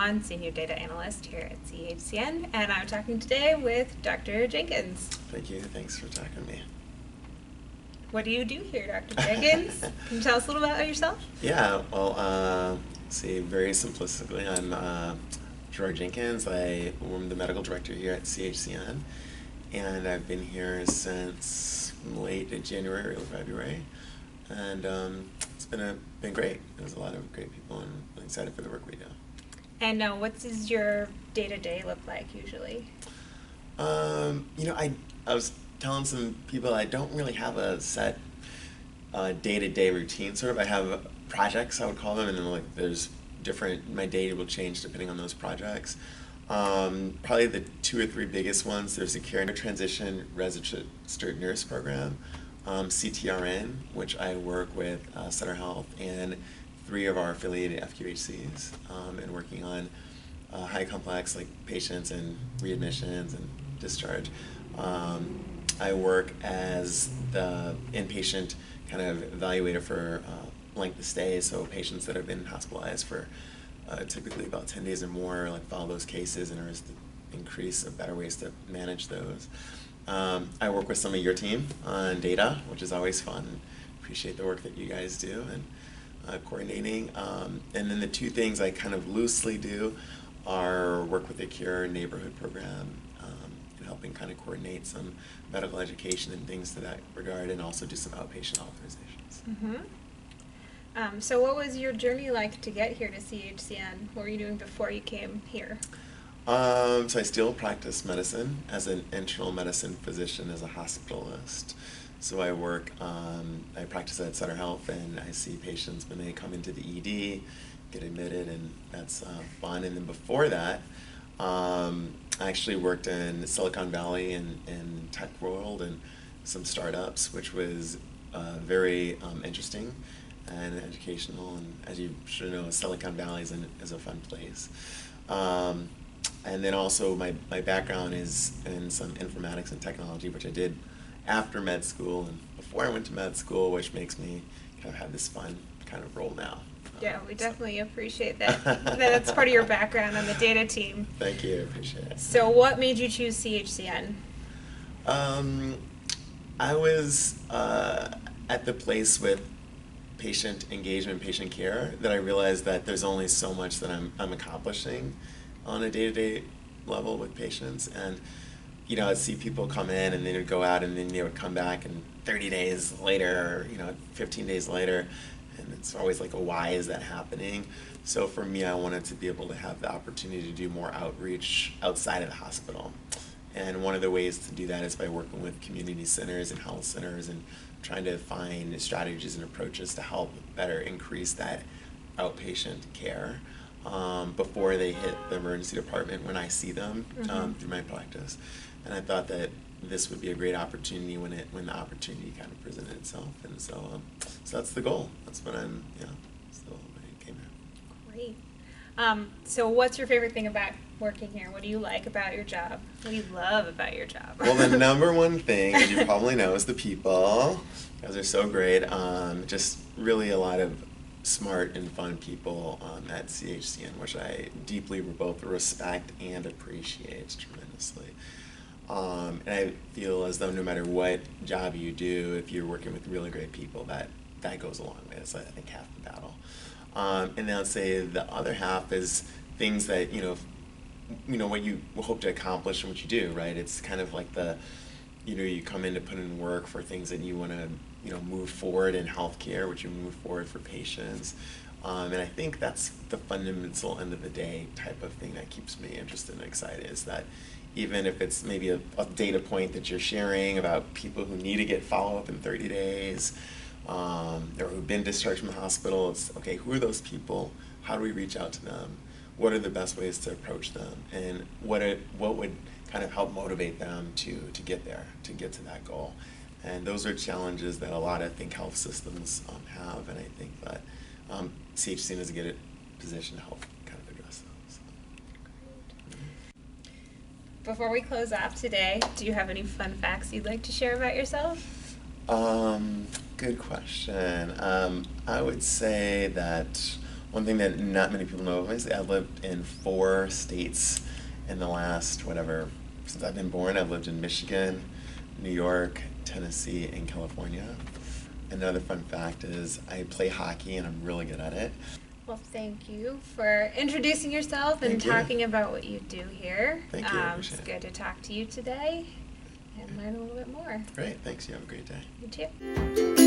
Mond, Senior Data Analyst here at CHCN, and I'm talking today with Dr. Jenkins. Thank you. Thanks for talking to me. What do you do here, Dr. Jenkins? Can you tell us a little about yourself? Yeah, well, see, very simplistically, I'm Gerard Jenkins. I'm the medical director here at CHCN, and I've been here since late January, early February, and it's been great. There's a lot of great people, and I'm excited for the work we do. And what does your day-to-day look like usually? I was telling some people I don't really have a set day-to-day routine. Sort of, I have projects, I would call them, and then there's different. My day will change depending on those projects. Probably the 2 or 3 biggest ones. There's the Care and Transition Registered Nurse Program, CTRN, which I work with Sutter Health and 3 of our affiliated FQHCs, and working on high complex patients and readmissions and discharge. I work as the inpatient kind of evaluator for length of stay, so patients that have been hospitalized for typically about 10 days or more, follow those cases and to increase better ways to manage those. I work with some of your team on data, which is always fun. Appreciate the work that you guys do and coordinating. And then the 2 things I kind of loosely do are work with the Cure neighborhood program, helping kind of coordinate some medical education and things to that regard, and also do some outpatient authorizations. Mm-hmm. So what was your journey like to get here to CHCN? What were you doing before you came here? So I still practice medicine as an internal medicine physician, as a hospitalist. So I work, I practice at Sutter Health, and I see patients when they come into the ED, get admitted, and that's fun. And then before that, I actually worked in Silicon Valley and tech world and some startups, which was very interesting and educational. And as you should know, Silicon Valley is a fun place. And then also my background is in some informatics and technology, which I did after med school and before I went to med school, which makes me kind of have this fun kind of role now. Yeah, we definitely appreciate that. That's part of your background on the data team. Thank you, I appreciate it. So what made you choose CHCN? I was at the place with patient engagement, patient care, that I realized that there's only so much that I'm accomplishing on a day-to-day level with patients. And I'd see people come in and they would go out and then they would come back, and 30 days later, or 15 days later, and it's always why is that happening? So for me, I wanted to be able to have the opportunity to do more outreach outside of the hospital. And one of the ways to do that is by working with community centers and health centers and trying to find strategies and approaches to help better increase that outpatient care before they hit the emergency department when I see them through my practice. And I thought that this would be a great opportunity when the opportunity kind of presented itself, and so that's the goal. That's what I'm so I came here. Great. So what's your favorite thing about working here? What do you like about your job? What do you love about your job? Well, the number one thing, as you probably know, is the people. You guys are so great. Just really a lot of smart and fun people at CHCN, which I deeply both respect and appreciate tremendously. And I feel as though no matter what job you do, if you're working with really great people, that goes a long way. It's, I think, half the battle. And then I'd say the other half is things that, what you hope to accomplish and what you do, right? It's kind of like you come in to put in work for things that you want to, move forward in healthcare, which you move forward for patients. And I think that's the fundamental end of the day type of thing that keeps me interested and excited, is that even if it's maybe a data point that you're sharing about people who need to get follow-up in 30 days, or who've been discharged from the hospital, it's, okay, who are those people? How do we reach out to them? What are the best ways to approach them? And what would kind of help motivate them to get there, to get to that goal? And those are challenges that a lot of health systems have, and I think that CHCN is a good position to help kind of address those. Before we close off today, do you have any fun facts you'd like to share about yourself? Good question. I would say that one thing that not many people know is I've lived in 4 states in the last, since I've been born. I've lived in Michigan, New York, Tennessee, and California. Another fun fact is I play hockey and I'm really good at it. Well, thank you for introducing yourself and Thank you. talking about what you do here. Thank you, I It's appreciate good it. to talk to you today and learn a little bit more. Great, thanks. You have a great day. You too.